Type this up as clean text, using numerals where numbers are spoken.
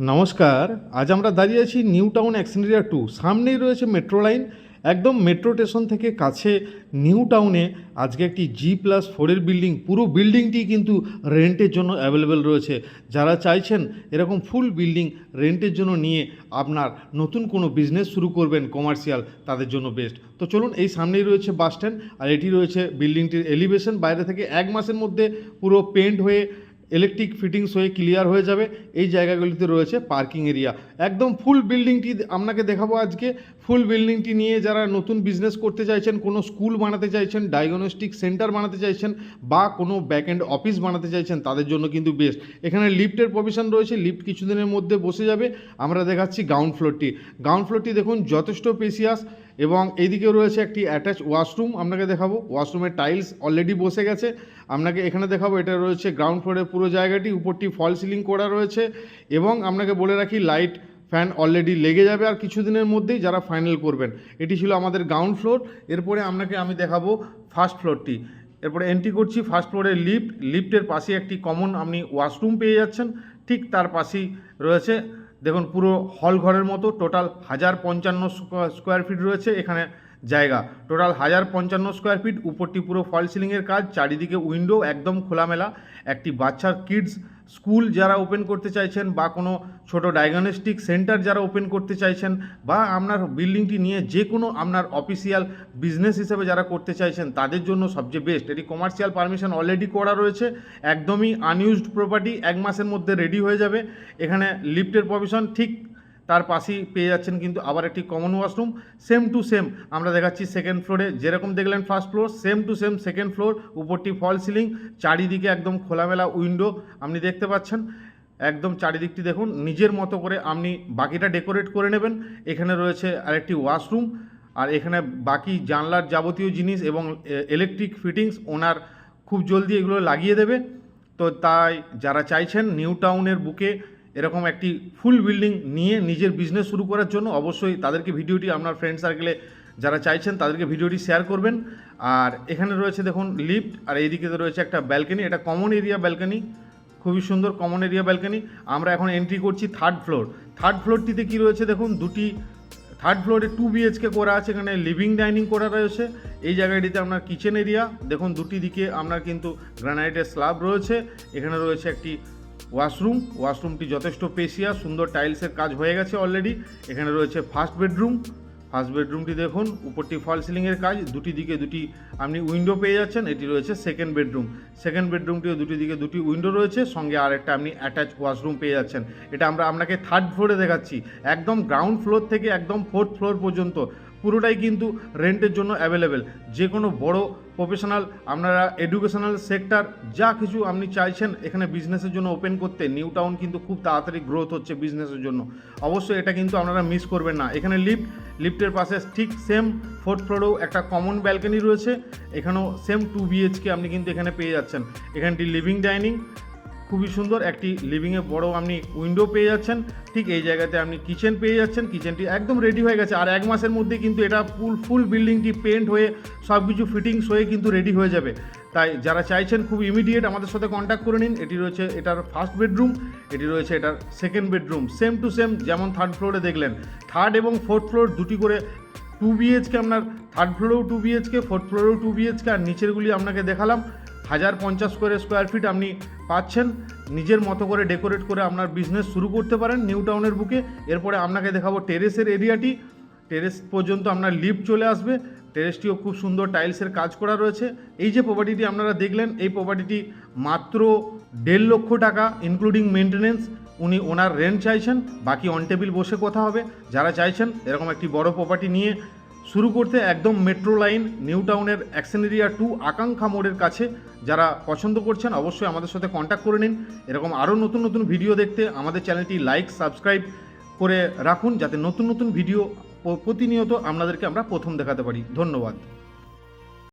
নমস্কার। আজ আমরা দাঁড়িয়ে আছি নিউ টাউন অ্যাক্সেনরিয়া 2। সামনেই রয়েছে মেট্রো লাইন, একদম মেট্রো স্টেশন থেকে কাছে নিউ টাউনে। আজকে একটি G+4 বিল্ডিং, পুরো বিল্ডিংটি কিন্তু রেন্টের জন্য অ্যাভেলেবেল রয়েছে। যারা চাইছেন এরকম ফুল বিল্ডিং রেন্টের জন্য নিয়ে আপনার নতুন কোনো বিজনেস শুরু করবেন কমার্শিয়াল, তাদের জন্য বেস্ট। তো চলুন, এই সামনেই রয়েছে বাস স্ট্যান্ড, আর এটি রয়েছে বিল্ডিংটির এলিভেশন। বাইরে থেকে 1 মাসের মধ্যে পুরো পেন্ট হয়ে ইলেকট্রিক ফিটিংস হয়ে ক্লিয়ার হয়ে যাবে। এই জায়গাগুলিতে রয়েছে পার্কিং এরিয়া। একদম ফুল বিল্ডিংটি আপনাকে দেখাবো আজকে। ফুল বিল্ডিংটি নিয়ে যারা নতুন বিজনেস করতে চাইছেন, কোনো স্কুল বানাতে চাইছেন, ডায়াগনস্টিক সেন্টার বানাতে চাইছেন, বা কোনো ব্যাক এন্ড অফিস বানাতে চাইছেন, তাদের জন্য কিন্তু বেস্ট। এখানে লিফটের প্রভিশন রয়েছে, লিফট কিছুদিনের মধ্যে বসে যাবে। আমরা দেখাচ্ছি গ্রাউন্ড ফ্লোরটি। গ্রাউন্ড ফ্লোরটি দেখুন যথেষ্ট স্পেসিয়াস, এবং এইদিকেও রয়েছে একটি অ্যাটাচ ওয়াশরুম। আপনাকে দেখাবো ওয়াশরুমের টাইলস অলরেডি বসে গেছে। আপনাকে এখানে দেখাবো, এটা রয়েছে গ্রাউন্ড ফ্লোরের পুরো জায়গাটি, উপরটি ফল সিলিং করা রয়েছে। এবং আপনাকে বলে রাখি, লাইট ফ্যান অলরেডি লেগে যাবে আর কিছুদিনের মধ্যেই, যারা ফাইনাল করবেন। এটি ছিল আমাদের গ্রাউন্ড ফ্লোর। এরপরে আমি দেখাবো ফার্স্ট ফ্লোরটি। এরপরে এন্ট্রি করছি ফার্স্ট ফ্লোরের লিফটের পাশে একটি কমন আপনি ওয়াশরুম পেয়ে যাচ্ছেন। ঠিক তার পাশেই রয়েছে দেখুন পুরো হল ঘরের মতো টোটাল 1055 স্কোয়ার ফিট রয়েছে এখানে জায়গা। Total 1055 square feet. উপরটি পুরো ফল সিলিংয়ের কাজ, চারিদিকে উইন্ডো, একদম খোলামেলা। একটি বাচ্চার কিডস স্কুল যারা ওপেন করতে চাইছেন, বা কোনো ছোট ডায়াগনস্টিক সেন্টার যারা ওপেন করতে চাইছেন, বা আপনার বিল্ডিংটি নিয়ে যে কোনো আপনার অফিসিয়াল বিজনেস হিসেবে যারা করতে চাইছেন, তাদের জন্য সবচেয়ে বেস্ট। এটি কমার্শিয়াল পারমিশন অলরেডি করা রয়েছে, একদমই আনইউজড প্রপার্টি, 1 মাসের মধ্যে রেডি হয়ে যাবে। এখানে লিফটের প্রভিশন ঠিক তার পাশেই পেয়ে যাচ্ছেন কিন্তু আবার একটি common washroom. Same to same আমরা দেখাচ্ছি সেকেন্ড ফ্লোরে, যেরকম দেখলেন first floor, same to same second floor. উপরটি ফল সিলিং, চারিদিকে একদম খোলামেলা উইন্ডো আপনি দেখতে পাচ্ছেন। একদম চারিদিকটি দেখুন, নিজের মতো করে আপনি বাকিটা ডেকোরেট করে নেবেন। এখানে রয়েছে আরেকটি ওয়াশরুম, আর এখানে বাকি জানলার যাবতীয় জিনিস এবং ইলেকট্রিক ফিটিংস ওনার খুব জলদি এগুলো লাগিয়ে দেবে। তো তাই যারা চাইছেন নিউ টাউনের বুকে এরকম একটি ফুল বিল্ডিং নিয়ে নিজের বিজনেস শুরু করার জন্য, অবশ্যই তাদেরকে ভিডিওটি আপনার ফ্রেন্ড সার্কেলে যারা চাইছেন তাদেরকে ভিডিওটি শেয়ার করবেন। আর এখানে রয়েছে দেখুন লিফট, আর এইদিকে রয়েছে একটা ব্যালকনি। এটা কমন এরিয়া ব্যালকনি, খুবই সুন্দর কমন এরিয়া ব্যালকনি। আমরা এখন এন্ট্রি করছি থার্ড ফ্লোর। থার্ড ফ্লোরটিতে কী রয়েছে দেখুন, থার্ড ফ্লোরে 2 BHK করা আছে। এখানে লিভিং ডাইনিং করা রয়েছে। এই জায়গাটিতে আপনার কিচেন এরিয়া দেখুন, দুটি দিকে আপনার কিন্তু গ্রানাইটের স্ল্যাব রয়েছে। এখানে রয়েছে একটি ওয়াশরুমটি যথেষ্ট স্পেশিয়াস, সুন্দর টাইলসের কাজ হয়ে গেছে অলরেডি। এখানে রয়েছে ফার্স্ট বেডরুমটি দেখুন, উপরটি ফল সিলিংয়ের কাজ, দুটি দিকে দুটি আপনি উইন্ডো পেয়ে যাচ্ছেন। এটি রয়েছে সেকেন্ড বেডরুমটিও দুটি দিকে দুটি উইন্ডো রয়েছে, সঙ্গে আরেকটা আপনি অ্যাটাচ ওয়াশরুম পেয়ে যাচ্ছেন। এটা আমরা আপনাকে থার্ড ফ্লোরে দেখাচ্ছি। একদম গ্রাউন্ড ফ্লোর থেকে একদম 4th ফ্লোর পর্যন্ত পুরোটাই কিন্তু রেন্টের জন্য অ্যাভেলেবেল। যে কোনো বড় প্রফেশনাল, আপনারা এডুকেশনাল সেক্টর যা কিছু আপনি চাইছেন এখানে বিজনেসের জন্য ওপেন করতে, নিউ টাউন কিন্তু খুব তাড়াতাড়ি গ্রোথ হচ্ছে বিজনেসের জন্য। অবশ্যই এটা কিন্তু আপনারা মিস করবেন না। এখানে লিফটের পাশে ঠিক সেম 4th ফ্লোরেও একটা কমন ব্যালকনি রয়েছে। এখানেও সেম 2 BHK আপনি কিন্তু এখানে পেয়ে যাচ্ছেন। এখানটি লিভিং ডাইনিং, খুবই সুন্দর একটি লিভিংয়ে বড় আপনি উইন্ডো পেয়ে যাচ্ছেন। ঠিক এই জায়গাতে আপনি কিচেন পেয়ে যাচ্ছেন। কিচেনটি একদম রেডি হয়ে গেছে, আর 1 মাসের মধ্যে কিন্তু এটা ফুল বিল্ডিংটি পেন্ট হয়ে সব কিছু ফিটিংস হয়ে কিন্তু রেডি হয়ে যাবে। তাই যারা চাইছেন খুব ইমিডিয়েট আমাদের সাথে কন্ট্যাক্ট করে নিন। এটি রয়েছে এটার ফার্স্ট বেডরুম, এটি রয়েছে এটার second bedroom, same to same যেমন থার্ড ফ্লোরে দেখলেন। থার্ড এবং ফোর্থ ফ্লোর দুটি করে 2 BHK, আপনার থার্ড ফ্লোরেও 2 BHK, ফোর্থ ফ্লোরেও 2 BHK, আর নিচেরগুলি আপনাকে দেখালাম 1050 স্কোয়ার ফিট আপনি পাচ্ছেন। নিজের মতো করে ডেকোরেট করে আপনার বিজনেস শুরু করতে পারেন নিউ টাউনের বুকে। এরপরে আপনাকে দেখাবো টেরেসের এরিয়াটি। টেরেস পর্যন্ত আপনার লিফট চলে আসবে। টেরেসটিও খুব সুন্দর টাইলসের কাজ করা রয়েছে। এই যে প্রপার্টিটি আপনারা দেখলেন, এই প্রপার্টিটি মাত্র 1.5 লক্ষ টাকা ইনক্লুডিং মেনটেনেন্স উনি ওনার রেন্ট চাইছেন। বাকি অন টেবিল বসে কথা হবে। যারা চাইছেন এরকম একটি বড় প্রপার্টি নিয়ে শুরু করতে, একদম মেট্রো লাইন নিউ টাউনের অ্যাক্সেনরিয়া 2 আকাঙ্ক্ষা মোড়ের কাছে যারা পছন্দ করছেন, অবশ্যই আমাদের সাথে কন্ট্যাক্ট করে নিন। এরকম আরও নতুন ভিডিও দেখতে আমাদের চ্যানেলটি লাইক সাবস্ক্রাইব করে রাখুন, যাতে নতুন ভিডিও প্রতিনিয়ত আপনাদেরকে আমরা প্রথম দেখাতে পারি। ধন্যবাদ।